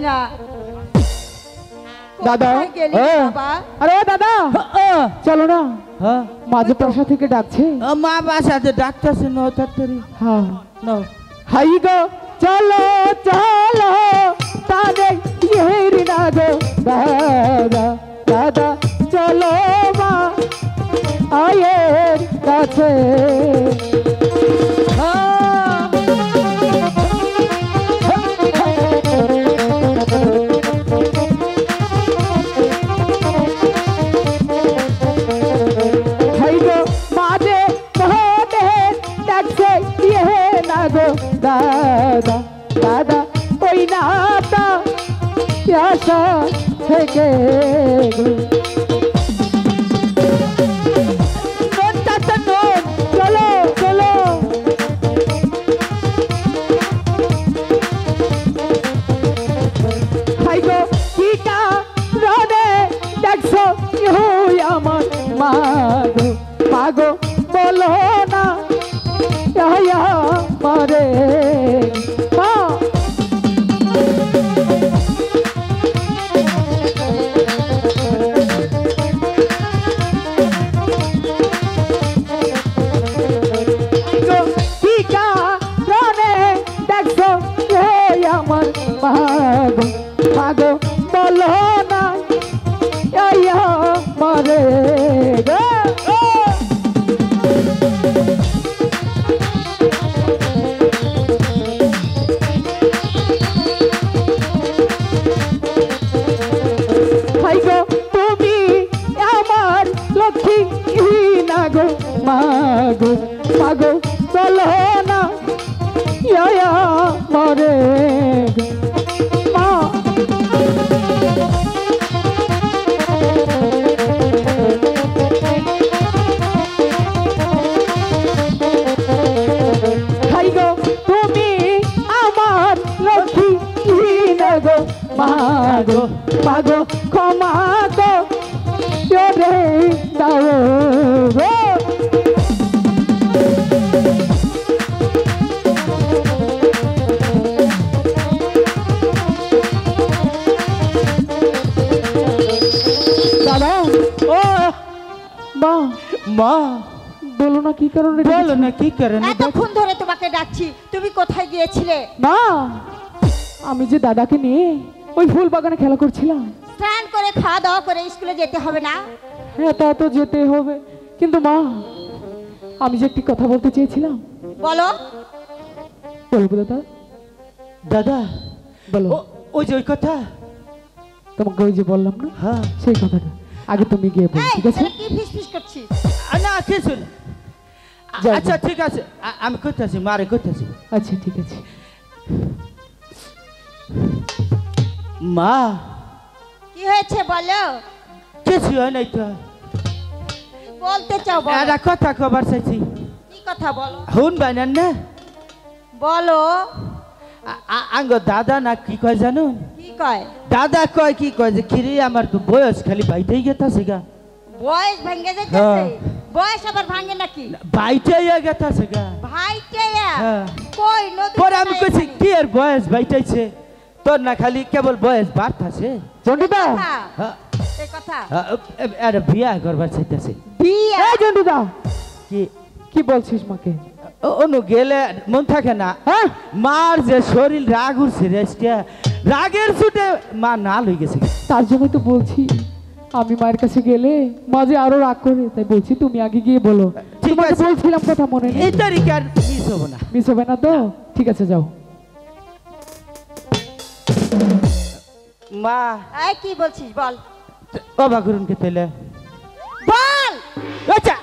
না। দাদা কোথায় গেলি বাবা? আরে দাদা চলো না। হ্যাঁ মাঝে প্রাসাদ থেকে ডাকছে। মা বাসাতে ডাকতেছে ন তাড়াতাড়ি। হ্যাঁ নাও হাই গো চলো চলো তাদের ইহেরি না গো দাদা দাদা চলো মা আয়ের কাছে। দাদা দাদা ওই নাতা আশা থেকে চলো চলো হাই গো কি কারণে দেখছো আমার মাগো মাগো বলো না মারে দেখছো আমার মাগো মাগো বলো না মারে মাগো মাগো চলো না মরে মা হাই গো তুমি আমার লক্ষ্মী না গো মাগো মাগো ক্ষমা গো রে দাও মা বলো না কি কারণে বলো না কি কারণে এতক্ষণ ধরে তোমাকে ডাকছি, তুমি কোথায় গিয়েছিলে? মা আমি যে দাদাকে নিয়ে ওই ফুল বাগানে খেলা করছিলাম। স্নান করে খাওয়া দাওয়া করে স্কুলে যেতে হবে না? হ্যাঁ তা তো যেতে হবে, কিন্তু মা আমি যে একটি কথা বলতে চেয়েছিলাম। বলো। বলবো দাদা? দাদা বলো। ওই যে ওই কথা তোমাকে ওই যে বললাম না, হ্যাঁ সেই কথাটা আগে তুমি গিয়ে বলো, ঠিক আছে? কি ফিসফিস করছিস? না কিছু না। আচ্ছা ঠিক আছে আমি করতেছি, মারে করতেছি। আচ্ছা ঠিক আছে। মা কি হয়েছে বলো? কিছু হয় নাই তো। বলতে চাও বলো। একটা কথা খবর চাইছি। কি কথা বলো? হুন বাইনান না বলো। আঙ্গ দাদা না কি কয় জানো? কি কয়? দাদা কয় কি কয় যে খিরি আমার তো বয়স খালি বাইতেই গেতাছে গা। বয়স ভাঙে যাচ্ছে? বয়স আবার ভাঙে নাকি? বাইতেই গেতাছে গা। ভাইটেয়া? কই নদী? পরে আমি কইছি কি এর বয়স বাইতেছে, তোর না খালি কেবল বয়স বাড়তাছে। জন্টুদা এই কথা আরে বিয়া করবার চাইতেছে। বিয়া? এই জন্টুদা কি কি বলছিস মাকে? অনু গেলে মন থাকে না। হ্যাঁ মার যে শরীর রাগ উঠছে রেস্টে, রাগের ছুটে মা না লই গেছে। তার জন্যই তো বলছি আমি মায়ের কাছে গেলে মা যে আরো রাগ করে, তাই বলছি তুমি আগে গিয়ে বলো। ঠিক আছে বলছিলাম কথা মনে নেই? এই তারিখে আর মিস হবে না। মিস হবে না তো? ঠিক আছে যাও। মা এই কি বলছিস বল। বাবা করুন কে তাইলে বল। আচ্ছা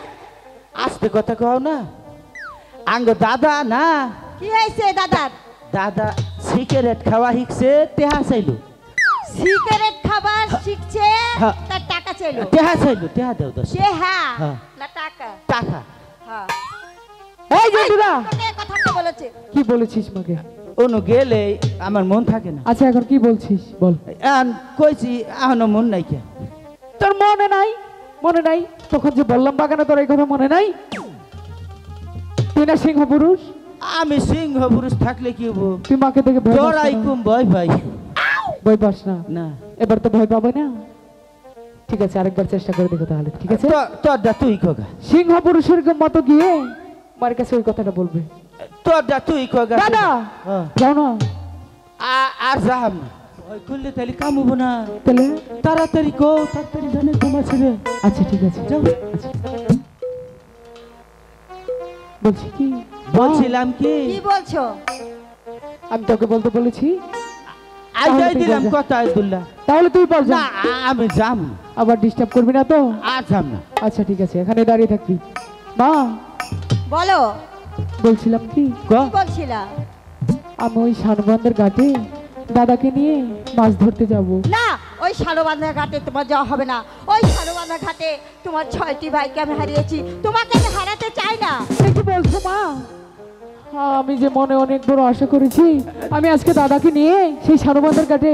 আস্তে কথা কও না। আঙ্গ দাদা না। কি হয়েছে দাদার? দাদা সিগারেট খাওয়া শিখছে, তেহা চাইলো। সিগারেট খাবার শিখছে, তার টাকা চাইলো। তেহা চাইলো, তেহা দাও দশ। তেহা না টাকা? টাকা। হ্যাঁ এই জন্টুদা কথাটা বলেছে। কি বলেছিস মাকে? অনু গেলে আমার মন থাকে না। আচ্ছা এখন কি বলছিস বল। কইছি এখনো মন নাই কে? তোর মনে নাই? মনে নাই তখন যে বললাম বাগানে, তোর এই কথা মনে নাই? তুই না সিংহ পুরুষ? আমি সিংহ পুরুষ থাকলে কি হবো? তুই মাকে দেখে ভয় পাস তোরাই না? কুম ভয় ভাই। ভয় পাস না। না এবার তো ভয় পাবে না। ঠিক আছে, আরেকবার চেষ্টা করে দেখো তাহলে। ঠিক আছে, তোরটা তুই কগা, সিংহ পুরুষের মতো গিয়ে মার কাছে ওই কথাটা বলবে। তোরটা তুই কগা। দাদা যাও না। আর যাম না, ওই করলে তাহলে কাম হবো না। তাহলে তাড়াতাড়ি কো, তাড়াতাড়ি জানে তোমার ছেলে। আচ্ছা ঠিক আছে, যাও। আচ্ছা বলছি কি, বলছিলাম কি, কি বলছো? আমি তোকে বলতে বলেছি। আইজাই দিলাম কথা আব্দুল্লাহ। তাহলে তুই বল। না আমি যাম না, আবার ডিস্টার্ব করবি না তো? আর যাম না। আচ্ছা ঠিক আছে, এখানে দাঁড়িয়ে থাকবি। মা বলো, বলছিলাম কি, কো কি বলছিলা? আমি ওই শানবন্দের ঘাটে দাদাকে নিয়ে মাছ ধরতে যাব। না, ওই শালবান্ধা ঘাটে তোমার যাওয়া হবে না। ওই শালবান্ধা ঘাটে তোমার 6টি ভাইকে আমি হারিয়েছি, তোমাকে আমি হারাতে চাই না। কি বলছো মা? আমি যে মনে অনেক বড় আশা করেছি, আমি আজকে দাদাকে নিয়ে সেই শানবন্দের ঘাটে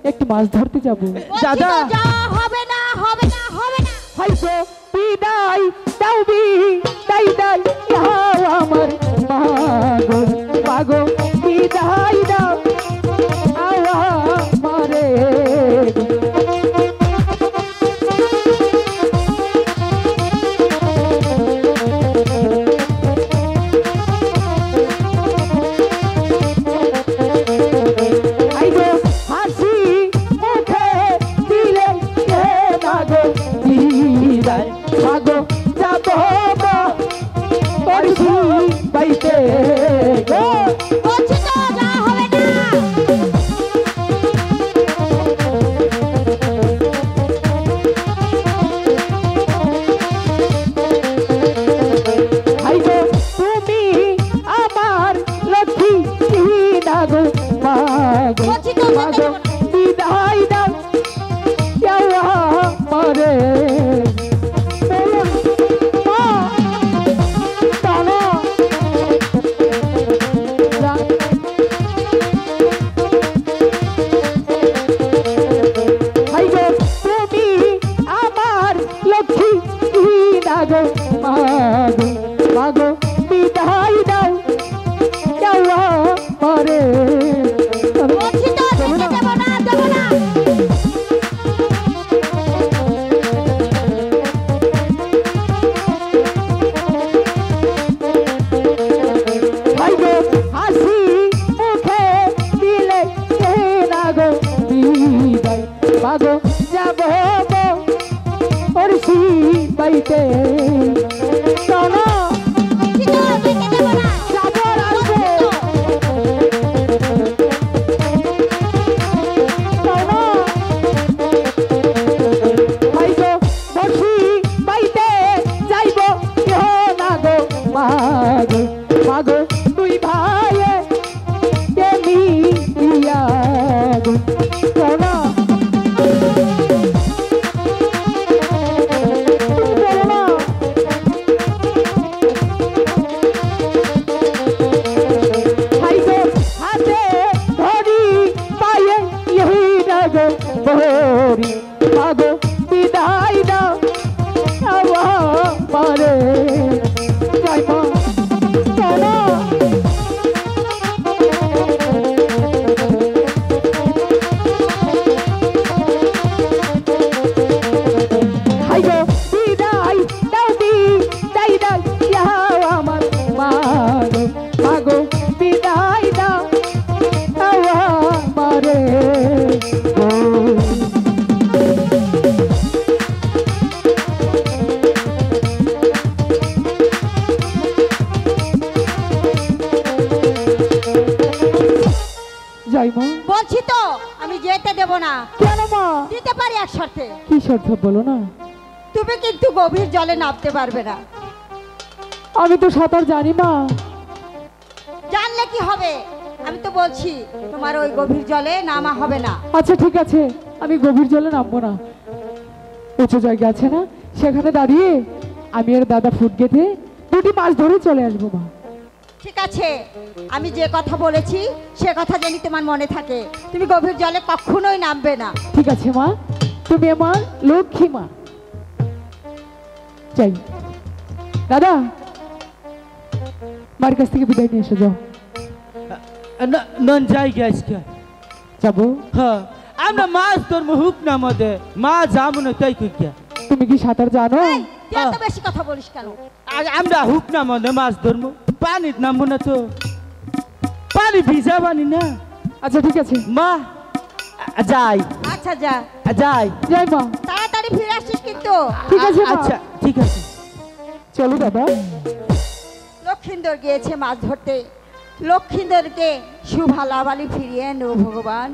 একটু মাছ ধরতে যাব। বলছি দাদা। তো, যাওয়া হবে না, হবে না, হবে না। হয়তো বিদায় দাও, বিদায় দাও আমার মাগো, মাগো বিদায় দাও আমারে। হাসি মুখে দিলে মাগো বিদায়, মাগো যাব পরশু বাইতে গো। বলছি তো, যাওয়া হবে না। হাইগো তুমি আমার লক্ষ্মী নাগো, মাগো বলছি তো, মাগো বিদায় দাও আমারে। মা টানো। হাইগো তুমি আমার লক্ষ্মী নাগো, মাগো মাগো বিদায় দাও আমারে। বলছি তো, যেতে দেব না, দেব না। হাইগো হাসি মুখে দিলে নাগো বিদায়, মাগো যাব পরশি বাইতে। চলো বলছি তো, যেতে দেব না। যাব আসবো। চলো হাইগো পরশি বাইতে যাইব কেহ নাগো, মাগো মাগো তুই ভাইয়ে কেমি ইয়া গো। চলো হাইগো হাতে ধরি পায়ে ইহি নাগো বহরি, মাগো বিদায় দাও আমারে। যাই মা, চলো হাইগো বিদায় দাও, বিদায় দাও আমার মাগো, মাগো বিদায় দাও আমারে। যাই মা। বলছি তো, আমি যেতে দেব না। কেন মা? দিতে পারি এক শর্তে। কি শর্ত বলো না? তুমি কিন্তু গভীর জলে নামতে পারবে না। আমি তো সাঁতার জানি মা। জানলে কি হবে? আমি তো বলছি তোমার ওই গভীর জলে নামা হবে না। আচ্ছা ঠিক আছে, আমি গভীর জলে নামবো না। উঁচু জায়গা আছে না, সেখানে দাঁড়িয়ে আমি আর দাদা ফুট গেঁথে দুটি মাছ ধরে চলে আসবো মা। ঠিক আছে, আমি যে কথা বলেছি সে কথা জানি তোমার মনে থাকে। তুমি গভীর জলে কখনোই নামবে না। ঠিক আছে মা, তুমি আমার লক্ষ্মী মা। যাই দাদা, মার কাছ থেকে বিদায় নিয়ে এসো। যাও। নন যাই আজকে। যাবো? হ্যাঁ, আমরা মাছ ধরবো হুক না মধ্যে মাছ যাবো না তাই কই কে তুমি কি সাঁতার জানো? এই, তুই এত বেশি কথা বলিস কেন? আমরা হুক না মধ্যে মাছ ধরবো পানি নামবো না তো পানি ভিজা পানি না আচ্ছা ঠিক আছে, মা যাই আচ্ছা যা, যাই যাই মা। তাড়াতাড়ি ফিরে আসিস কিন্তু। ঠিক আছে মা। আচ্ছা ঠিক আছে চলো দাদা। লক্ষিন্দর গিয়েছে মাছ ধরতে। লক্ষিন্দরকে সুভালাবালি ফিরিয়ে এনো ভগবান,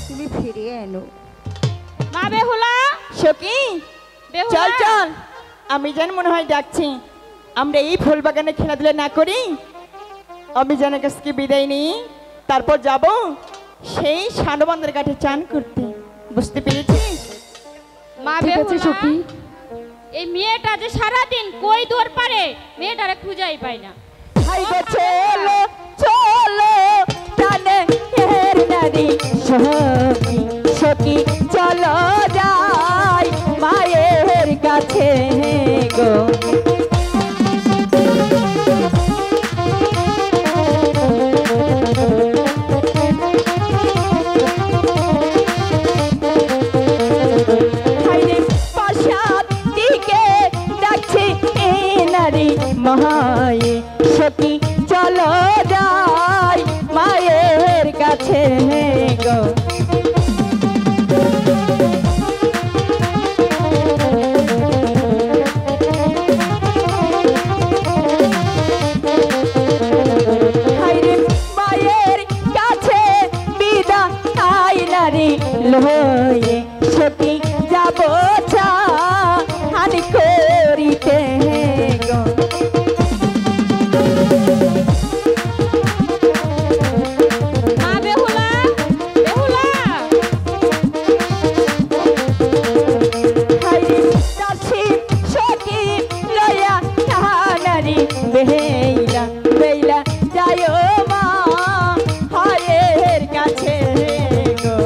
তুমি ফিরিয়ে এনো। মা বেহুলা, সখী বেহুলা। চল চল, আমি যেন মনে হয় ডাকছি। আমরা এই ফুল বাগানে খেলাধুলা না করি, আমি যেন কাছকে বিদায় নিই, তারপর যাব সেই সানবন্ধের ঘাটে চান করতে। বুঝতে পেরেছিস? মা ঠিক আছে বেহুলা, সখী। এই মেয়েটা যে সারাদিন কই দৌড় পারে, মেয়েটারে খুঁজাই পাই না। হাই গো চলো চলো প্রাণে এর নারী সখী সখী চলো যাই মায়ের কাছে গো। হাইরে পাশার দিকে ডাকছে এ নারী মহায়ে সখী চলো যাই মায়ের কাছে গো। হাইরে মায়ের কাছে বিদায় নারী লয়ে সখী যাব হানি করিতে গো। মা বেহুলা, বেহুলা। হাইরে দাসী সখী লয়া নারী বেলা বেলা যায় মা হায়ের কাছে গো।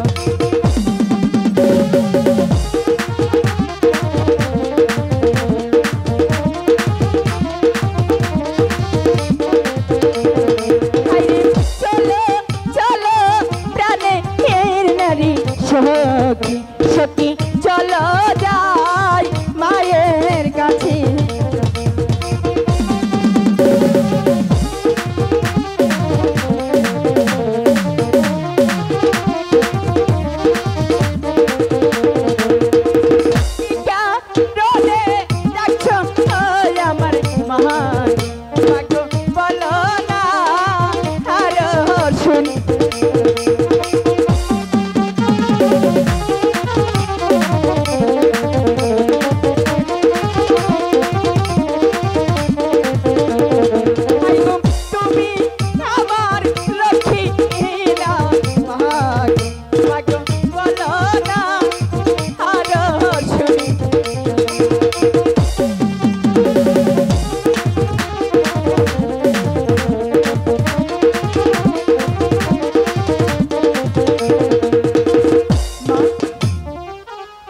হাইরে চলো চলো প্রাণে এর নারী সখী সখী চলো যাই মায়ের কাছে। রোদে ডাকছো ওই আমার মহান ভাগ্য বলো না আর শুনি। তুমি আমার লক্ষ্মী না ভাগ্য বলো না আর শুনি। মা,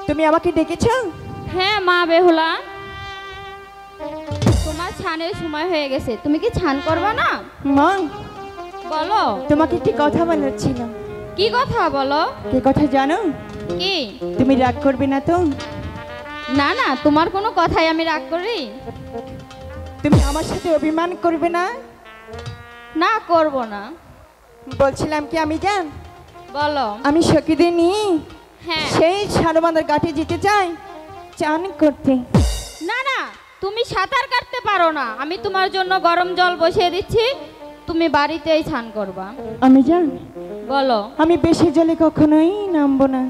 তুমি আমাকে ডেকেছো? হ্যাঁ মা বেহুলা, তোমার ছানের সময় হয়ে গেছে, তুমি কি ছান করবে না? মা, বলো তোমাকে একটি কথা বলার ছিল। কি কথা বলো। কে কথা জানো? কি? তুমি রাগ করবে না তো? না না, তোমার কোনো কথাই আমি রাগ করি তুমি আমার সাথে অভিমান করবে না? না, করব না। বলছিলাম কি আমি জান, বলো। আমি সখীদের নিয়ে হ্যাঁ। সেই সারবান্ধার ঘাটে যেতে চাই চান করতে। না না, তুমি সাঁতার কাটতে পারো না, আমি তোমার জন্য গরম জল বসিয়ে দিচ্ছি, তুমি বাড়িতেই স্নান করবা। আমি জান, বলো। আমি বেশি জলে কখনোই নামবো না।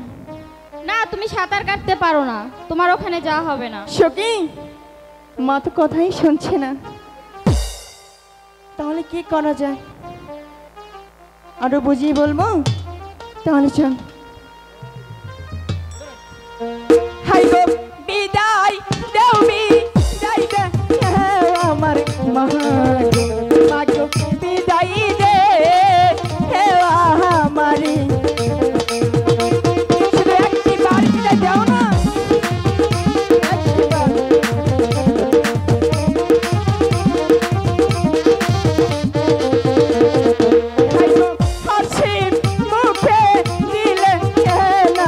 না, তুমি সাঁতার কাটতে পারো না, তোমার ওখানে যাওয়া হবে না। সখী, মা তো কথাই শুনছে না, তাহলে কি করা যায়? আরো বুঝিয়ে বলবো? তাহলে চল। হাই গো বিদায় দেও বিদায় দে আমার মহাগো মাগো বিদায় দে হে আমারি। শুধু একটি বার বিদায় দাও না, একটি বার। হাই গো হাসি মুখে দিলে না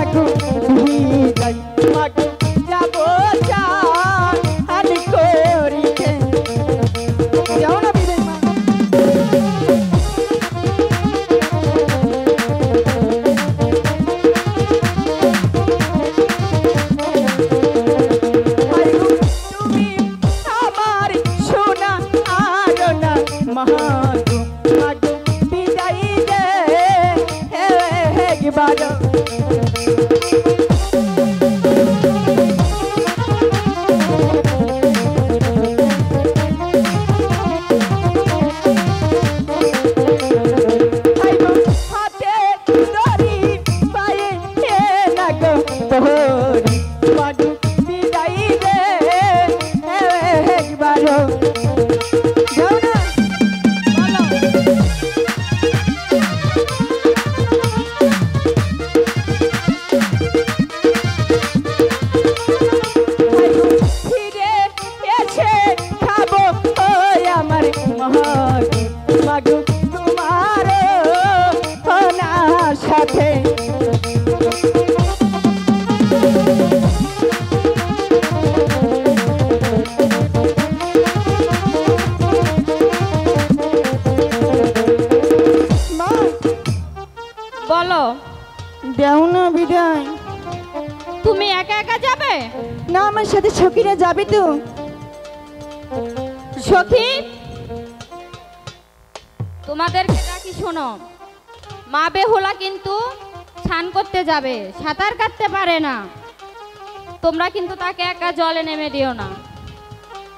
একবারও আইগো হাতে ধরি পায়ে না গো তোরি মাগো বিদায় রে একবারও যাও না ফিরে এসে খাবো ওই আমার মাগো তোমার ওনার সাথে মা বলো, দেও না বিদায়। তুমি একা একা যাবে? না আমার সাথে সখীরা যাবি তো। সখী, তোমাদেরকে ডাকি শোনো, মা বেহুলা কিন্তু স্নান করতে যাবে, সাঁতার কাটতে পারে না। তোমরা কিন্তু তাকে একা জলে নেমে দিও না,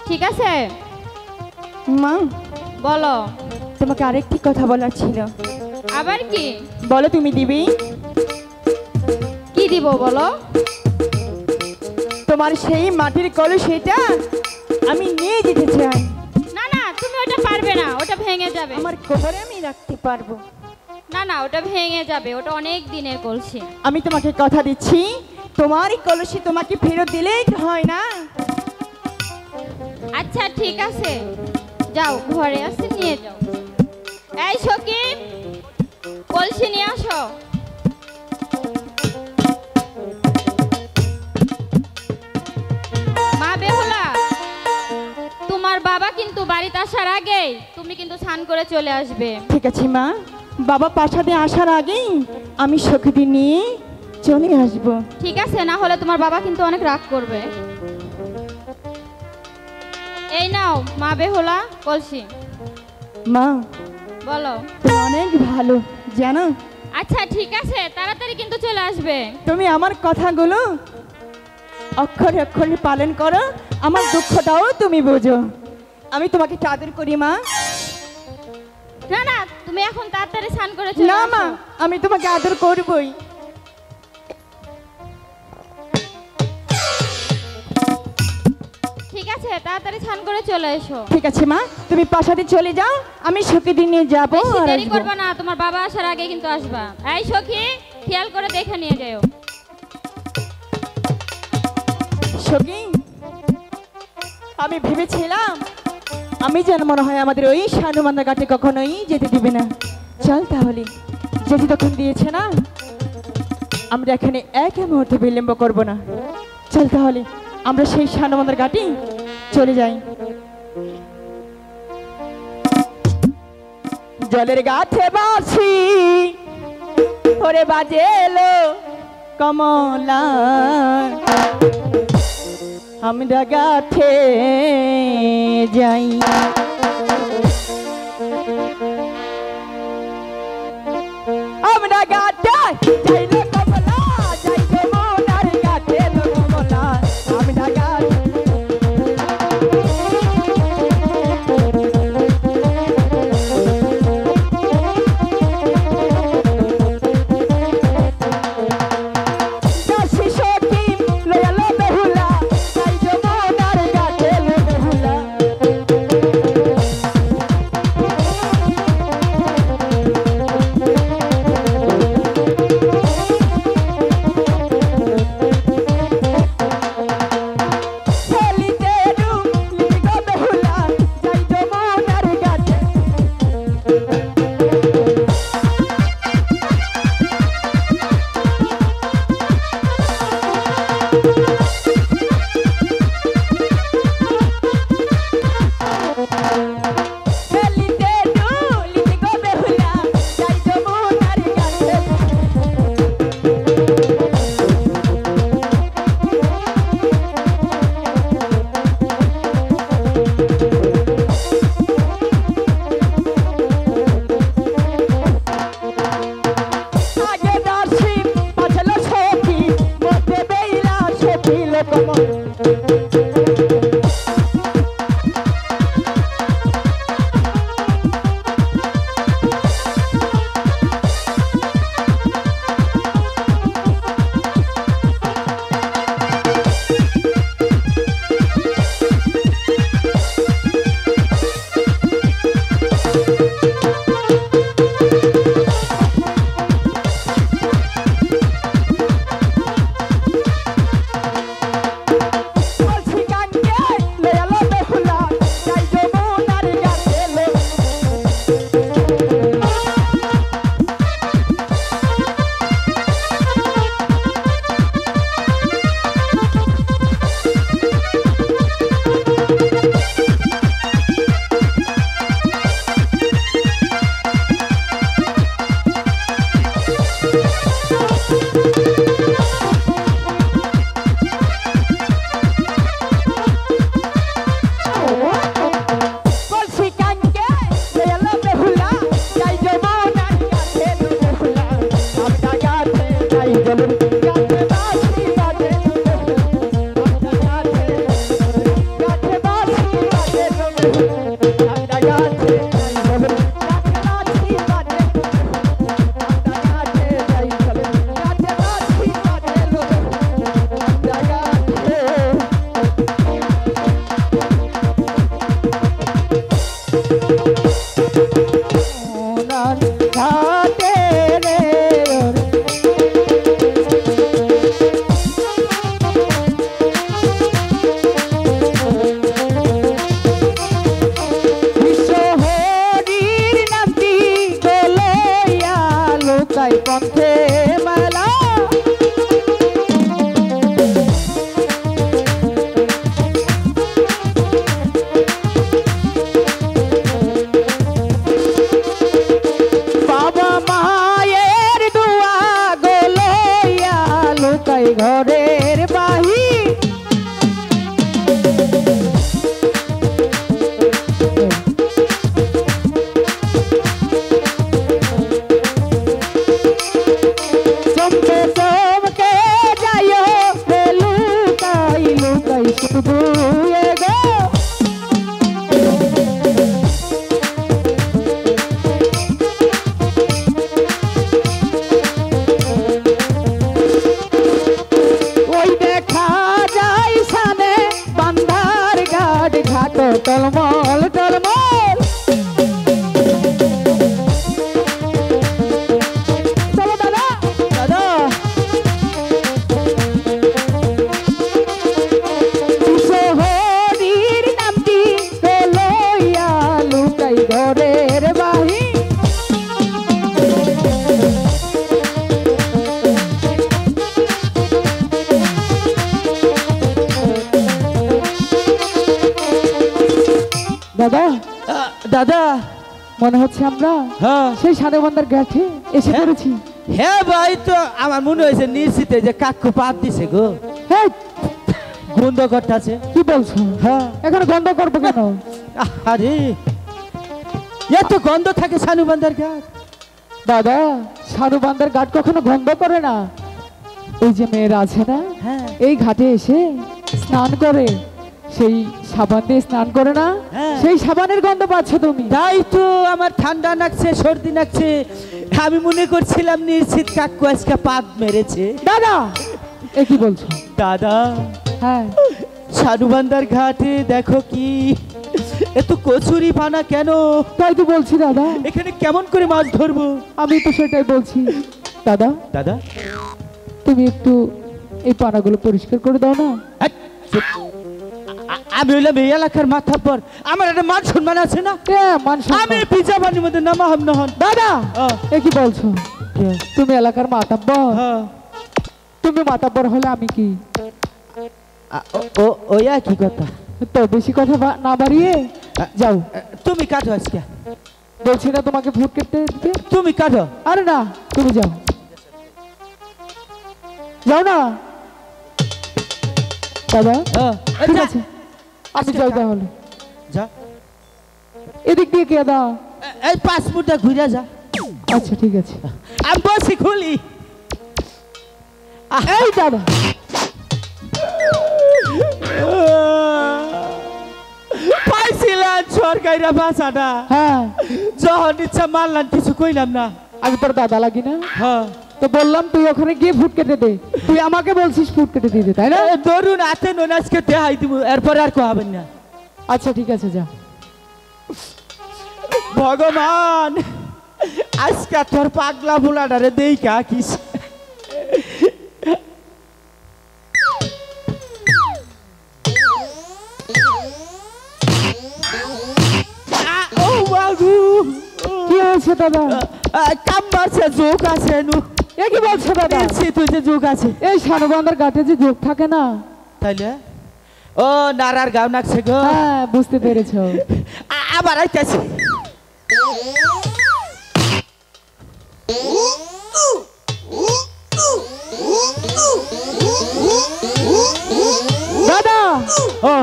ঠিক আছে? মা বলো, তোমাকে আরেকটি কথা বলার ছিল। আবার কি? বলো তুমি দিবি? কি দিব বলো? তোমার সেই মাটির কলসিটা আমি নিয়ে যেতে চাই। না না, তুমি ওটা পারবে না, ওটা ভেঙে যাবে। আমার ঘরে আমি রাখতে পারবো। না না, ওটা ভেঙে যাবে, ওটা অনেক দিনের কলসি। আমি তোমাকে কথা দিচ্ছি, তোমার এই কলসি তোমাকে ফেরত দিলেই হয় না। আচ্ছা ঠিক আছে, যাও ঘরে আসে নিয়ে যাও। এই সখী, কলসি নিয়ে আসো। মা বেহুলা, তোমার বাবা কিন্তু বাড়িতে আসার আগেই তুমি কিন্তু স্নান করে চলে আসবে। ঠিক আছে মা, বাবা প্রাসাদে আসার আগেই আমি সখীদের নিয়ে চলে আসবো। ঠিক আছে, না হলে তোমার বাবা কিন্তু অনেক রাগ করবে। এই নাও মা বেহুলা কলসি। মা বলো। তুমি অনেক ভালো জানো। আচ্ছা ঠিক আছে, তাড়াতাড়ি কিন্তু চলে আসবে। তুমি আমার কথাগুলো অক্ষরে অক্ষরে পালন করো, আমার দুঃখটাও তুমি বোঝো। আমি তোমাকে আদর করি মা। না না, তুমি এখন তাড়াতাড়ি স্নান করে চলে না মা, আসো। আমি তোমাকে আদর করবই। ঠিক আছে, তাড়াতাড়ি স্নান করে চলে এসো। ঠিক আছে মা, তুমি প্রাসাদে চলে যাও, আমি সখীদের নিয়ে যাবো বেশি আর দেরি আসবো। করবে না, তোমার বাবা আসার আগে কিন্তু আসবা। এই সখী, খেয়াল করে দেখে নিয়ে যাও। সখী, আমি ভেবেছিলাম আমি যেন মনে হয় আমাদের ওই সানুমান্দা ঘাটে কখনোই যেতে দিবে না। চল তাহলে, যেতে তখন দিয়েছে না, আমরা এখানে এক মুহূর্তে বিলম্ব করব না। চল তাহলে আমরা সেই সানুমান্দার ঘাটে চলে যাই। জলের গাছে বাসি ওরে বাজেলো কমলা, আমরা গাছে যাই। আমরা গাছে যাই রে কমলা, যাই রে মোনার গাছে লো কমলা, আমরা গাছে যাসি সখী লয়া লো বেহুলা, যাই রে মোনার গাছে লো বেহুলা। ঠান্ডা গাছে যাই চলে গাছে লাঠি বাজে ঠান্ডা গাছে যাই চলে গাছে লাঠি বাজে ঠান্ডা গাছে ওনার ঘাটে রে বিশ্বহরির নামটি গলইয়া লোকাই পন্থে মেলা বাবা মায়ের দোয়া গলইয়া লোকাই ঘরের বাহির চমকে চমকে যাইও রে লুকাই লুকাই শুধু এগো ওই দেখা যায় সানে বান্ধার ঘাট ঘাট টলমল টলমল চলো দাদা দাদা শহরের নামটি লইয়া লুকাই ঘরের বাহির দাদা দাদা মনে হচ্ছে আমরা হ্যাঁ সেই সানেবান্ধার ঘাটে এসে হ্যাঁ। পড়েছি। হ্যাঁ ভাই তো আমার মনে হয়েছে নিশ্চিতে যে কাকু পাত দিছে গো হ্যাঁ গন্ধ করতেছে কি বলছো? হ্যাঁ এখন গন্ধ করবো কেন? আরে এত গন্ধ থাকে সানুবান্ধার ঘাট দাদা সানুবান্ধার ঘাট কখনো গন্ধ করে না। এই যে মেয়েরা আছে না, হ্যাঁ এই ঘাটে এসে স্নান করে, সেই সাবান দিয়ে স্নান করে না, হ্যাঁ। সেই সাবানের গন্ধ পাচ্ছ তুমি। তাই তো আমার ঠান্ডা লাগছে সর্দি লাগছে আমি মনে করছিলাম নিশ্চিত কাকু আজকে পাত মেরেছে দাদা এ কি বলছো? দাদা হ্যাঁ সানুবান্ধার ঘাটে দেখো কি এত কচুরি পানা কেন তাই তো বলছি দাদা, এখানে কেমন করে মাছ ধরবো আমি তো সেটাই বলছি। দাদা দাদা তুমি একটু এই পানাগুলো পরিষ্কার করে দাও না। আট, চুপ। আমি হইলাম এই এলাকার মাথা পর আমার একটা মান সম্মান আছে না মান সম্মান। আমি পিজা বানির মধ্যে নামা হব না হন দাদা আহ, এ কি বলছো? তুমি এলাকার মাতাব্বর, হ্যাঁ। তুমি মাতাব্বর হলে আমি কি? ওই কি কথা তো বেশি কথা না বাড়িয়ে যাও। তুমি কাটো আজকে বলছি না তোমাকে ভোট কেটে দিতে? তুমি কাটো আরে না তুমি যাও, যাও না দাদা। হ্যাঁ, ঠিক যা। আছে আমি আজকে যাই যা। তাহলে। যা এদিক দিয়ে কে দা? এই পাসপোর্টটা ঘুরে যা আচ্ছা ঠিক আছে। আমি বসি খুলি এই দাদা পাইছিলাম সরকারিরা বাসাটা হ্যাঁ যখন ইচ্ছা মারলাম কিছু কইলাম না আমি তোর দাদা লাগি না? হ্যাঁ তো বললাম তুই ওখানে গিয়ে ফুট কেটে দে, তুই আমাকে বলছিস ফুট কেটে দিতে, তাই না? ধরুন হাতে নুন আজকে দেখাই দিব এরপরে আর কোহাবেন না আচ্ছা ঠিক আছে যা। ভগবান আজকে তোর পাগলা বুলাডারে দেই কা কিস ও বাগু কি হয়েছে দাদা? কাম মারছে যোগ আছে নু এ কি বলছো দাদা? তুই যে যোগ আছে এই সানুবান্ধার ঘাটে যে যোগ থাকে না? তাইলে ও নারার গাও নাকছে গো হ্যাঁ বুঝতে পেরেছো। আবার আইতাছে দাদা ও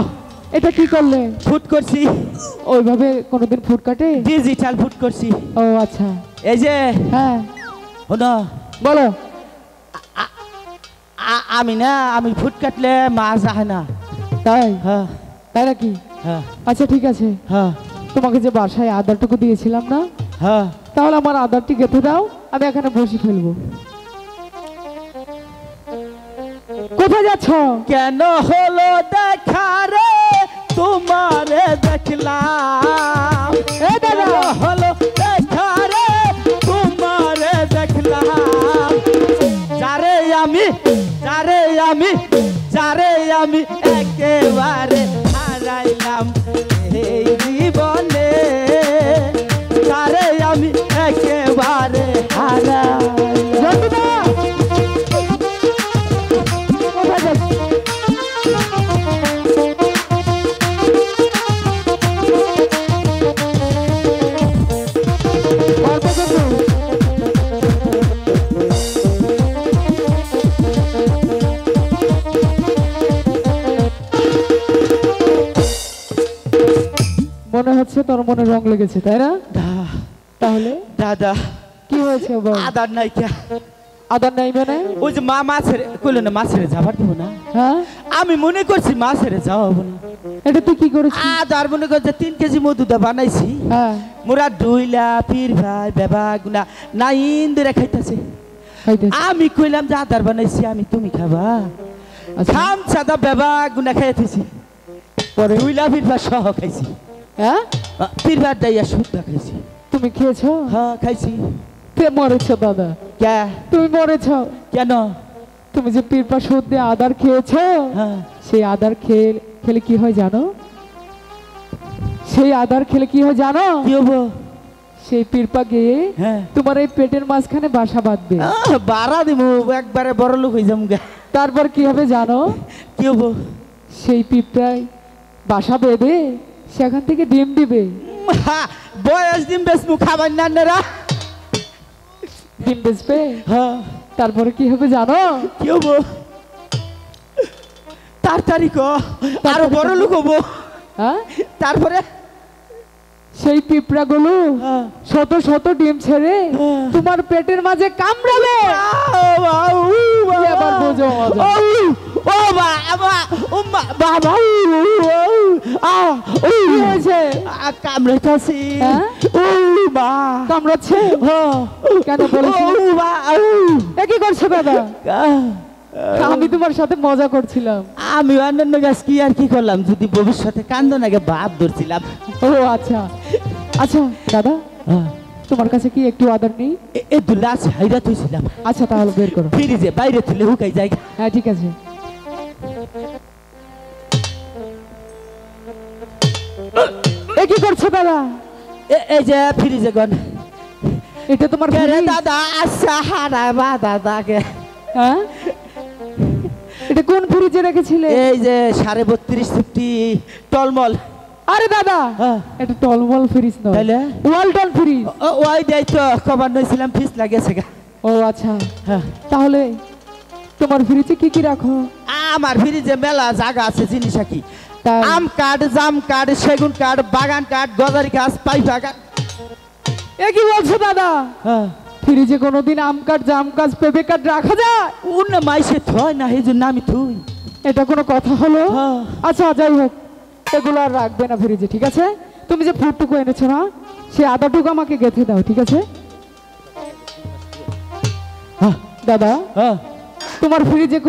এটা কি করলে? ফুট করছি ওইভাবে কোনোদিন ফুট কাটে? ডিজিটাল ফুট করছি ও আচ্ছা এই যে হ্যাঁ শোনো বলো। আমি না আমি ফুট কাটলে মাছ আহে না তাই? হ্যাঁ তাই নাকি? হ্যাঁ আচ্ছা ঠিক আছে, হ্যাঁ তোমাকে যে বাসায় আদারটুকু দিয়েছিলাম না, হ্যাঁ তাহলে আমার আদারটি গেঁথে দাও, আমি এখানে বসে ফেলবো। কোথায় যাচ্ছ? কেন হলো দেখা রে তোমারে দেখলাম, এ দাদা। কেন হলো দেখা রে তোমারে দেখলাম, যারে আমি যারে আমি যারে আমি একেবারে হারাইলাম এই জীবনে, যারে আমি একেবারে হারাইলাম। জন্টুদা! কোথায় যাচ্ছ? অল্প কিছু। মনে হচ্ছে তোর মনে রং লেগেছে, তাই না? তাহলে দাদা কি হয়েছে বল? আদার নাই কে? আদার নাই মানে? ওই যে মা মাছের কইল না মাছের যাবার দেবো না, হ্যাঁ, আমি মনে করছি মাছের যাওয়াবো না। এটা তুই কি করেছিস? আদার মনে করছে 3 কেজি মধুদা বানাইছি, হ্যাঁ, মোরা ডুইলা পীর ভাই বেবা গুনা নাইন ধরে খাইতেছে। খাইতেছি। আমি কইলাম যে আদার বানাইছি আমি, তুমি খাবা? আচ্ছা, খাম সাদা বেবা গুনা খাইতেছি, পরে ডুইলা পীর ভাই সহ খাইছি, হ্যাঁ, পীর ভাই ডাইয়া শুদ্ধ খাইছি। তুমি খেয়েছো? হ্যাঁ খাইছি। কে মরেছো দাদা? কে? তুমি মরেছো। কেন? তুমি যে পিরপা সুদ দিয়ে আদার খেয়েছো, হ্যাঁ সেই আদার খেলে কি হয় জানো? সেই আদার খেলে কি হয় জানো? কি হবো? সেই পিরপা গিয়ে হ্যাঁ তোমার এই পেটের মাঝখানে বাসা বাঁধবে। বাড়া দিব, একবারে বড় লোক হয়ে যাবো। তারপর কি হবে জানো? কি হবো? সেই পিঁপড়ায় বাসা বেঁধে সেখান থেকে ডিম দিবে। বয়স দিন বেশ মুখ খাবার না। ডিম বেচবে। হ্যাঁ তারপরে কি হবে জানো? কি হবো? তাড়াতাড়ি ক, আরো বড় লোক হবো। হ্যাঁ, তারপরে সেই পিঁপড়াগুলো হ্যাঁ। শত শত ডিম ছেড়ে হ্যাঁ। তোমার পেটের মাঝে কামড়াবে। এবার বোঝো মজা। কি হয়েছে? কামড়াইতাছি। হ্যাঁ? কামড়াচ্ছে? কেন বলেছো? এ কি করছো দাদা? আমি তোমার সাথে মজা করছিলাম। আমি অন্যান্য গাছ কি আর কি করলাম, যদি ভবিষ্যতে কান্দন আগে ভাব ধরছিলাম। ও আচ্ছা আচ্ছা দাদা, তোমার কাছে কি একটু আদর নেই? এ দুলা আছে, হাইরা তুইছিলাম। আচ্ছা তাহলে বের করো। ফ্রিজে বাইরে তুলে হুকাই যায়। হ্যাঁ ঠিক আছে। এ কি করছো দাদা? এই যে ফ্রিজে গন। এটা তোমার কে রে ফ্রিজ? দাদা? আচ্ছা হারা বা দাদাকে। হ্যাঁ, এটা কোন ফ্রিজে রেখেছিলে? এই যে 32.5 ফুটি টলমল। আরে দাদা, হ্যাঁ। এটা টলমল ফ্রিজ নয়, তাইলে? ওয়ালটন ফ্রিজ। ওই দেই তো কবার নইছিলাম, ফিস লাগেছে গা। ও আচ্ছা, হ্যাঁ। তাহলে তোমার ফ্রিজে কি কি রাখো? আমার ফ্রিজে মেলা জায়গা আছে, জিনিস কি তাই? আম কাঠ, জাম কাঠ, সেগুন কাঠ, বাগান কাঠ, গজারি গাছ, পাইপা কাঠ। এ কি বলছো দাদা? হ্যাঁ। ফ্রিজে কোনোদিন আম কাঠ, জাম কাঠ, পেঁপে কাঠ রাখা যায়? উন মাইসে থয় না, এই জন্য আমি থুই। এটা কোনো কথা হলো? হ্যাঁ। আচ্ছা যাই হোক, এগুলো আর রাখবে না ফ্রিজে, ঠিক আছে? তুমি যে ফুটটুকু এনেছো না, সে আদাটুকু আমাকে গেঁথে দাও, ঠিক আছে? হ্যাঁ। দাদা, হ্যাঁ। তোমার ফ্রিজে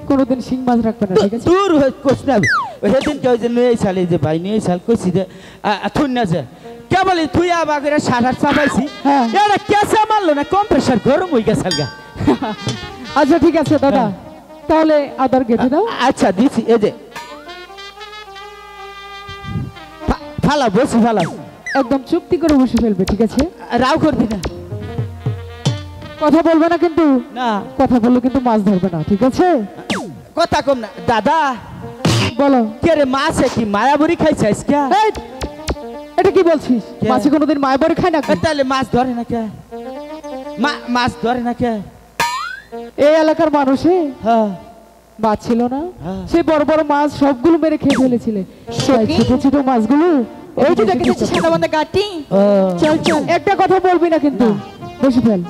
কোনোদিন শিং মাছ রাখবে না, ঠিক আছে? দূর হয়ে কোস না। ওই সেদিন কেউ যে নিয়ে চালে যে ভাই নিয়ে চাল কইছি যে থুন না যে কে বলি তুই আবার করে 60 চাপাইছি। হ্যাঁ। এটা কেসা মারলো না, কম্প্রেসার গরম হয়ে গেছে গা। আচ্ছা ঠিক আছে দাদা, তাহলে আদার গেঁথে দাও। আচ্ছা দিছি, এই যে ফালা বসি ফালা, একদম চুপটি করে বসে ফেলবে, ঠিক আছে? রাও করবি না। কথা বলবে না কিন্তু, না কথা বললে কিন্তু মাছ ধরবে না, ঠিক আছে? কথা কম না। দাদা বলো। কে রে, মাছে কি মায়াবরি খাইছে আজকে? এই, এটা কি বলছিস? কে? মাছে কোনোদিন মায়াবরে খায় না? তাহলে মাছ ধরে না কে? মাছ ধরে না কে? এই এলাকার মানুষে হ্যাঁ মাছ ছিল না, হ্যাঁ। সেই বড় বড় মাছ সবগুলো মেরে খেয়ে ফেলেছিলে। তাই ছোট ছোট মাছগুলো এই তো দেখে যাচ্ছি সাদাবন্ধা গাটি। ও, চল চল। একটা কথা বলবি না কিন্তু, বসে ফেল।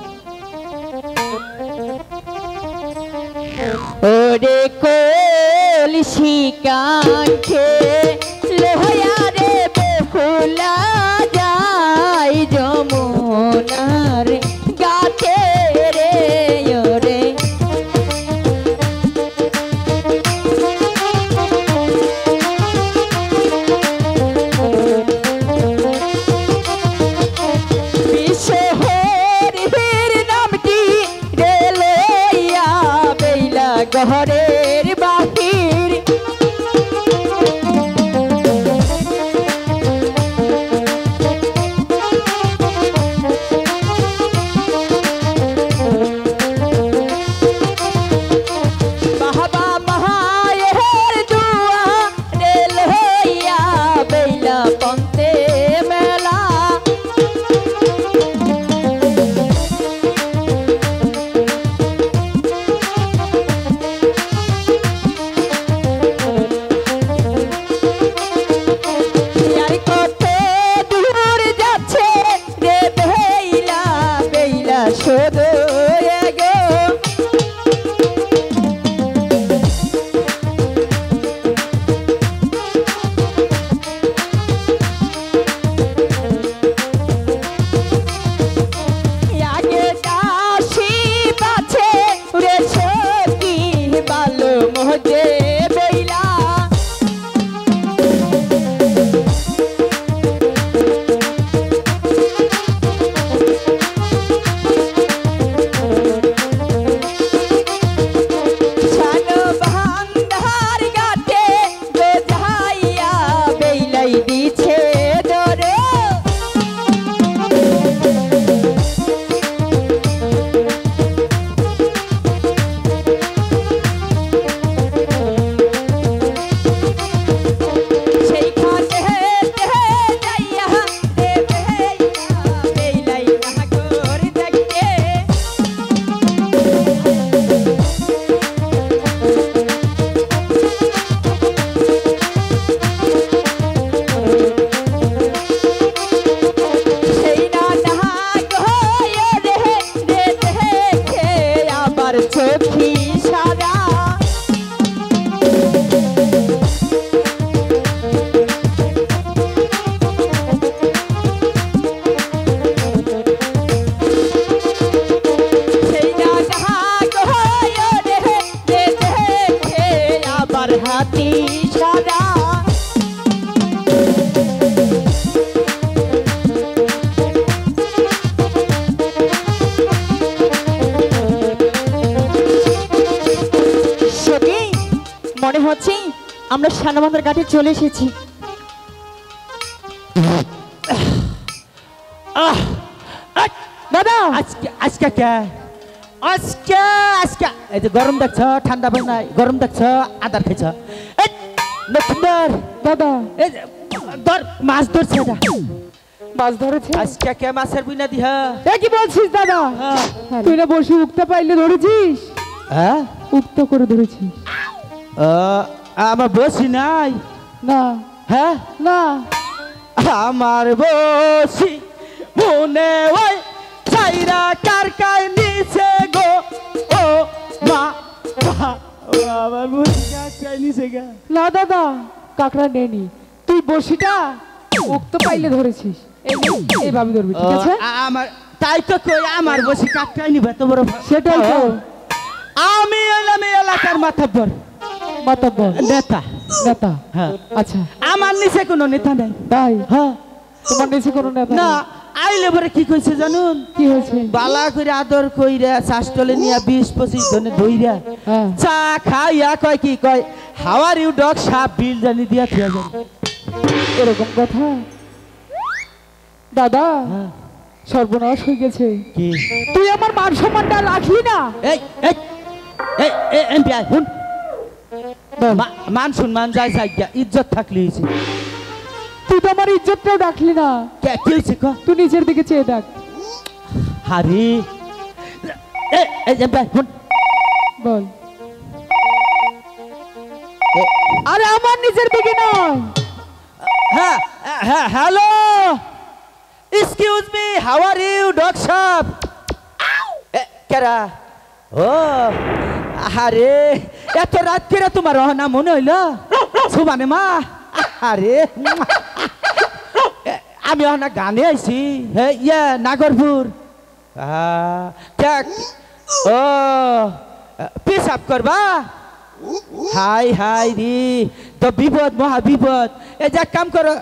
ওরে কলসি কাঁঠে লহয়া রে বেহুলা যাই যমুনার গাতে রে ওরে বিশ্বহরির নামটি রে লইয়া বেলা ঘরের বাহির বাবা মহায়ের দুয়া রে লইয়া বেলা পন্তে মেলা আর কত দূর যাচ্ছে রে বেলা বেলা শুধু এগো আগে কাশি বাছে রে সখী ভালো মজে বেলা ছানো ভান্ডার গাতে গোজাইয়া বেলাই দিছে দরে সেইখানে যাইয়া রে বেলাই নাগর দেখতে সেই না নাগ হয়ে রে রে দেখে আবার চোখি সারা সেই না নাগ হয়ে রে রে দেখে আবার হাতি সারা সখী মনে হচ্ছে আমরা সানবান্ধার ঘাটে চলে এসেছি দাদা আজকে আজকে কে আজকে আজকে এই যে গরম দেখছ ঠান্ডা পাই নাই গরম দেখছ আদার খাইছ এই নতুনদার দাদা এই যে ধর মাছ ধরছে এটা মাছ ধরেছে আজকে কে মাছের বুইনা দিহা এ কি বলছিস দাদা তুই না বসে উক্তা পাইলে ধরেছিস হ্যাঁ উক্ত করে ধরেছিস আমার বসি নাই না হ্যাঁ না আমার বসি মনে ওই চাইরা কারকাই নিচে গো ও মা ও আমার বসি কারকাই নিচে গা না দাদা কাকড়া নেনি তুই বসিটা উক্ত পাইলে ধরেছিস এইভাবে ধরবি ঠিক আছে আমার তাই তো কই আমার বসি কাকড়াই নিবে তো বড় সেটাই তো আমি এলাম এই এলাকার মাথাব্বর মাতাব্বর নেতা নেতা হ্যাঁ আচ্ছা আমার নিচে কোনো নেতা নাই তাই হ্যাঁ তোমার নিচে কোনো নেতা না নেই? আইলে পরে কি কইছে জানুন কি হয়েছে বালা করে আদর কইরা চাষটলে নিয়া 20-25 জনে ধইরা হ্যাঁ চা খাইয়া কয় কি কয় হাওয়ার ইউ ডগ সাপ বিল জানি দিয়া থিয়া যাবে এরকম কথা দাদা হ্যাঁ। সর্বনাশ হয়ে গেছে কি তুই আমার মান সম্মানটা রাখলি না এই এই এই এই এমপিআই শুন মান সম্মান যাই যাই গিয়া ইজ্জত থাকলি হইছে তুই তো আমার ইজ্জতটাও রাখলি না কে কি হইছে ক তুই নিচের দিকে চেয়ে দেখ হারি এই এই এমপিআই শুন বল এ, আরে আমার নিচের দিকে নয় হ্যাঁ হ্যাঁ hello excuse me how are you dog shop কেরা ও আরে এত রাত কেরা তোমার রহনা মনে হইল সুবানে মা আরে আমি অনেক গানে আইছি হ্যাঁ ইয়া নাগরপুর ও পেশাব করবা হাই হাই রে তো বিপদ মহা বিপদ এই যে কাম করো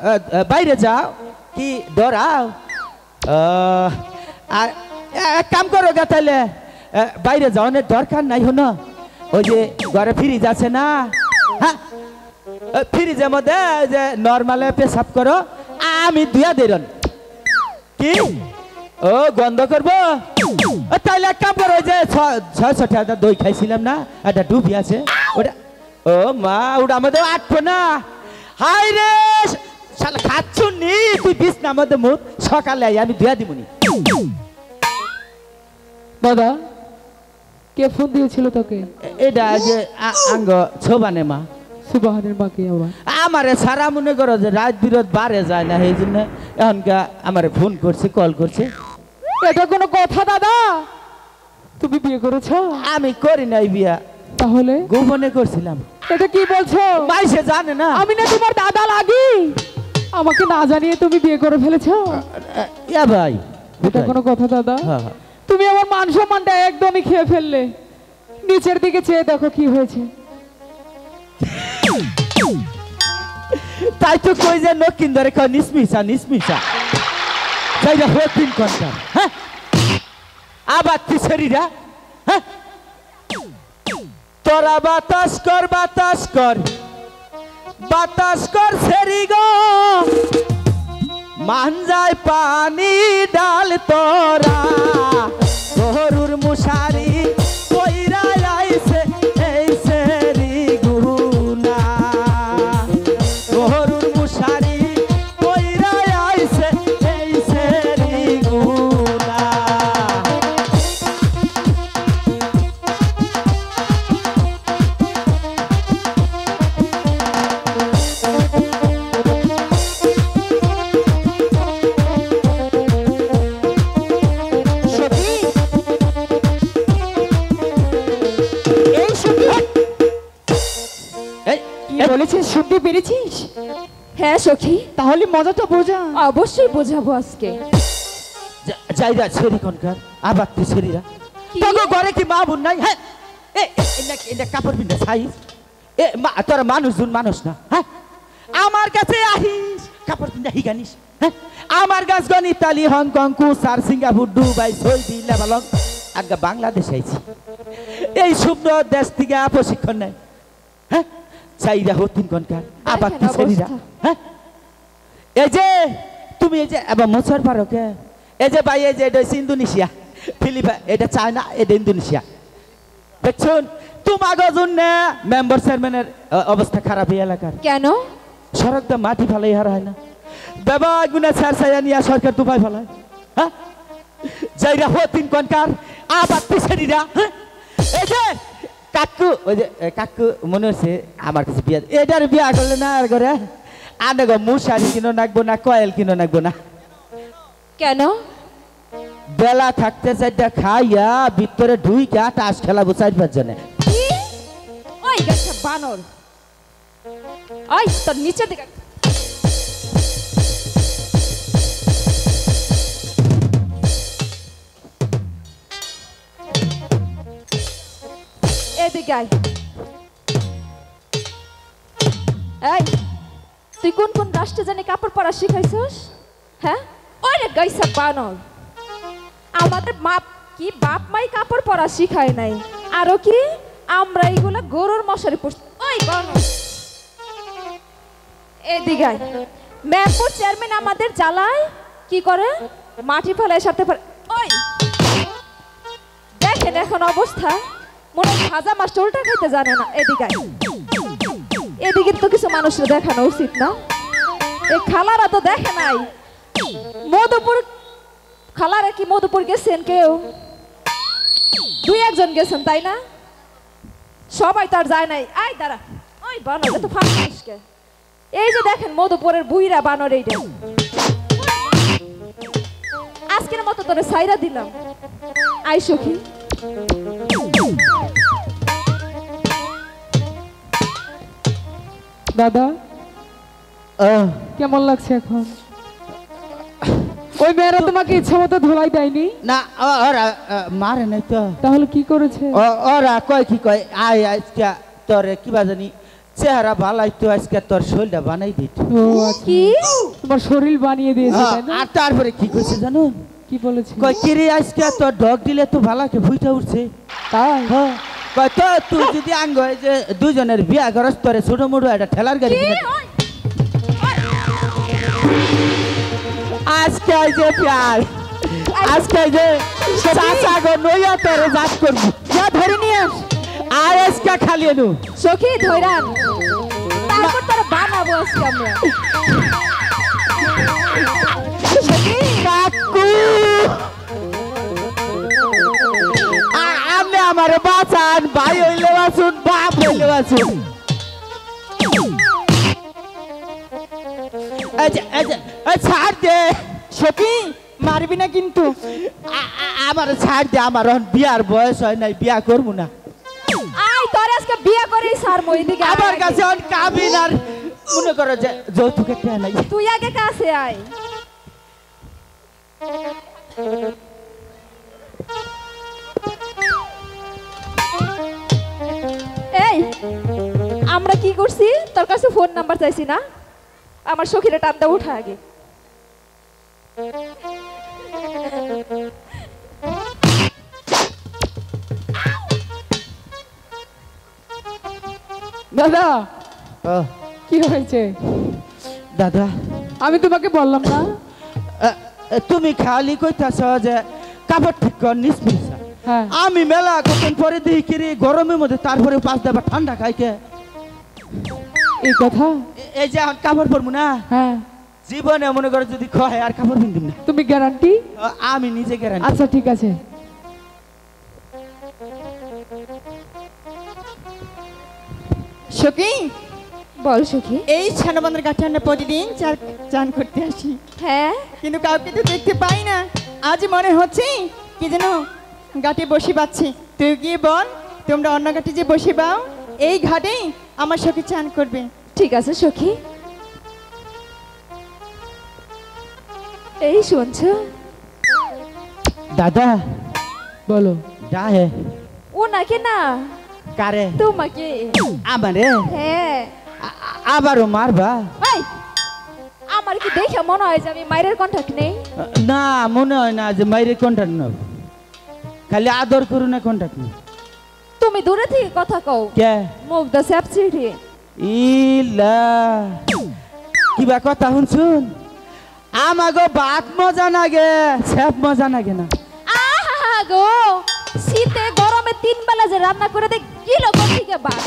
বাইরে যাও কি ডরাও আর এক কাম করো গা তাহলে বাইরে যাওয়ানোর দরকার নাই হনো ওই যে ঘরে ফ্রিজ আছে না হ্যাঁ ফ্রিজের মধ্যে যে নর্মালে পেশাব করো আমি দুয়া দেরন কি ও গন্ধ করবো তাইলে এক কাম করো যে 600 টাকা দই খাইছিলাম না একটা ডুবি আছে ওটা ও মা ওটা আমাদের আটবো না হাই রে শালা খাচ্ছু নি তুই বিছনার মধ্যে মুখ সকালে আই আমি দুয়া দিবনি দাদা কে ফোন দিয়েছিল তোকে? এটা যে আঙ্গ ছোবানে মা সুবাহানের মাকে আবার আমারে সারা মনে করো যে রাত বিরত বারে যায় না এই জন্য এখনকা আমারে ফোন করছে কল করছে এটা কোনো কথা দাদা? তুমি বিয়ে করেছ? আমি করি নাই বিয়া তাহলে গোপনে করছিলাম এটা কি বলছো? মাইসে জানে না আমি না তোমার দাদা লাগি? আমাকে না জানিয়ে তুমি বিয়ে করে ফেলেছো? ইয়া ভাই এটা কোনো কথা দাদা? হ্যাঁ হ্যাঁ তুমি আমার মান সম্মানটা একদমই খেয়ে ফেললে। নিচের দিকে চেয়ে দেখো কি হয়েছে। তাই তো কই যে নকিন ধরে কয় নিসমিসা নিসমিসা যাইরা হতিন কোনটা হ্যাঁ আবার তুই শরীরা হ্যাঁ তোরা বাতাস কর বাতাস কর সেরি গো মান যায় পানি ডাল তোরা গরুর মুশারি কইরা আইছে এই সেরি গুনা গরুর মুশারি কইরা আইছে এই সেরি গুনা বলেছিস শুনতে পেরেছিস? হ্যাঁ সখী, তাহলে মজাটা বোঝা। অবশ্যই বোঝাবো আজকে। যাইরা ছেড়ি কোনকার আবার তুই ছেড়িরা কি? তোকে ঘরে কি মা বোন নাই হ্যাঁ এটা কাপড় পিন্ধে সাইজ তোরা মানুষ না হ্যাঁ আমার কাছে আহিস কাপড় পিন্ধে হিগানিস হ্যাঁ আমার গাছ গন ইতালি হংকং কুসার সিঙ্গাপুর দুবাই সৌদি লেবানন আজ্ঞা বাংলাদেশ আইছি এই শুভ্র দেশ থেকে প্রশিক্ষণ নেয় হ্যাঁ চাইরা হতিন কোনকার আবার তুই ছেড়িরা হ্যাঁ এই যে তুমি এই যে আবার মোছর পারো কে এই যে ভাই এই যে এটা হচ্ছে ইন্দোনেশিয়া ফিলিপাইন এটা চায়না এটা ইন্দোনেশিয়া দেখছুন তোমাকে জন্য মেম্বার চেয়ারম্যানের অবস্থা খারাপ এই এলাকার। কেন? সড়ক দা মাটি ফেলাই হারা হয় না বাবা গুনা ছাড় ছায়া নিয়ে সরকার দুপাই ফেলায় হ্যাঁ যাইরা হতিন কোনকার আবার পিছারিরা হ্যাঁ এই যে কাকু ওই যে কাকু মনে হচ্ছে আমার কাছে বিয়া এটার বিয়া করলে না আর করে আনে গো মুশারি কিনো নাকবো না কয়েল কিনো নাকবো না কেন? বেলা থাকতে চাইটা খাইয়া ভিতরে ঢুইকা টাস খেলাবো 4-5 জনে। ওই গেছে বানর, ওই তোর নিচে দিকে এদিকে আয়। এই তুই কোন কোন রাষ্ট্রে জানি কাপড় পরা শিখাইছস? হ্যাঁ ওরে গাইসা বানর, আমাদের বাপ মাই কাপড় পরা শিখায় নাই, আরো কি আমরা এইগুলা গরুর মশারি পরছি। ওই বানর এদিকে আয়। মেম্বার চেয়ারম্যান আমাদের জ্বালায় কি করে, মাটি ফেলায় সাথে ফেলে। ওই দেখেন এখন অবস্থা, মনে হয় ভাজা মাছটা উল্টা খাইতে জানে না। এদিকে আয়। এদিকে তো কিছু মানুষের দেখানো উচিত না, এই খালারা তো দেখে নাই। মধুপুর খালারা কি মধুপুর গেছেন? কেউ 2-1 জন গেছেন তাই না? সবাই তো আর যায় নাই। আয় দাঁড়া, ওই বানর তো ফাঁসকে। এই যে দেখেন মধুপুরের বুইরা বানর, এইটা আজকের মতো তোরে সাইরা দিলাম। আই সখী। দাদা কেমন লাগছে এখন? ওই মেয়েরা তোমাকে ইচ্ছা মতো ধোলাই দেয়নি? না ওরা মারে নাই তো। তাহলে কি করেছে? ওরা কয় কি কয় আয় আজকে তোর কিবা জানি চেহারা ভালাই তো আজকে তোর শরীরটা বানাই দিত। ও আচ্ছা। কি তোমার শরীর বানিয়ে দিয়েছে তাই না? আর তারপরে কি কইছে জানো? কি বলেছে? কয় কিরে আজকে তোর ডগ দিলে তো ভালাকে ফুইটা উঠছে। তাই? হ্যাঁ কয় তো তুই যদি আঙ্গ যে দুজনের বিয়া করস তোরে ছোট মোটো একটা ঠেলার গাড়ি কিনে আজকে যে প্যার আজকে যে চাচা গো নইয়া তোরে জাত করব যা ধরে নিয়ে আর আজকে খালি এনু সখী ধইরান তারপর তোর বানাবো আজকে আমরা। সখী কাকু আমি আমার বাঁচান ভাই হইলে বাঁচুন বাপ হইলে বাঁচুন। ছাড় দে সখী মারবি না কিন্তু। আমার ছাড় দে আমার বিয়ার বয়স হয় নাই বিয়া করবো না। আই তোর আজকে বিয়া করে সার মই দিকে আমার কাছে অন কাবিন আর মনে করো যে যৌতুকে টেয়া নাই। তুই আগে কাছে আয়। এই আমরা কি করছি তোর কাছে ফোন নাম্বার চাইছি না? আমার সখীরে টানটা উঠা আগে। দাদা ও কি হয়েছে? দাদা আমি তোমাকে বললাম না? তুমি খালি কইতাছ যে কাপড় ঠিক কর নিসপিসা। হ্যাঁ আমি মেলা কতক্ষণ পরে দেখি কিরে গরমের মধ্যে তারপরে পাঁচ দেবা ঠান্ডা খাইকে। এই কথা? এই যে এখন কাপড় পরবো না হ্যাঁ জীবনে মনে করো যদি খয় আর কাপড় পিনদিম না। তুমি গ্যারান্টি? আমি নিজে গ্যারান্টি। আচ্ছা ঠিক আছে। সখী বল সখী। এই ছানাবন্ধের কাছে আমরা প্রতিদিন চান করতে আসি, হ্যাঁ কিন্তু কাউকে তো দেখতে পাই না। আজ মনে হচ্ছে কি যেন ঘাটে বসে পাচ্ছি। তুই গিয়ে বল তোমরা অন্য ঘাটে যে বসে পাও এই ঘাটে আমার সখী চান করবে। ঠিক আছে সখী। এই শুনছো দাদা বলো। ডাহে ও নাকি না কারে তোমাকে? আমারে হ্যাঁ আবারও মারবা? এই আমার কি দেখে মনে হয় যে আমি মায়ের কন্টাক্ট নেই? না মনে হয় না যে মাইরে কন্টাক্ট নেব, খালি আদর করু না কন্টাক্ট নেব। তুমি দূরে থেকে কথা কও। কে মুখ দা স্যাপসিটি ইলা কিবা কথা শুনছুন? আমাগো ভাত মজা নাগে স্যাপ মজা নাগে না। আহা গো শীতে গরমে 3 বেলা যে রান্না করে দে কিলো কোথেকে ভাত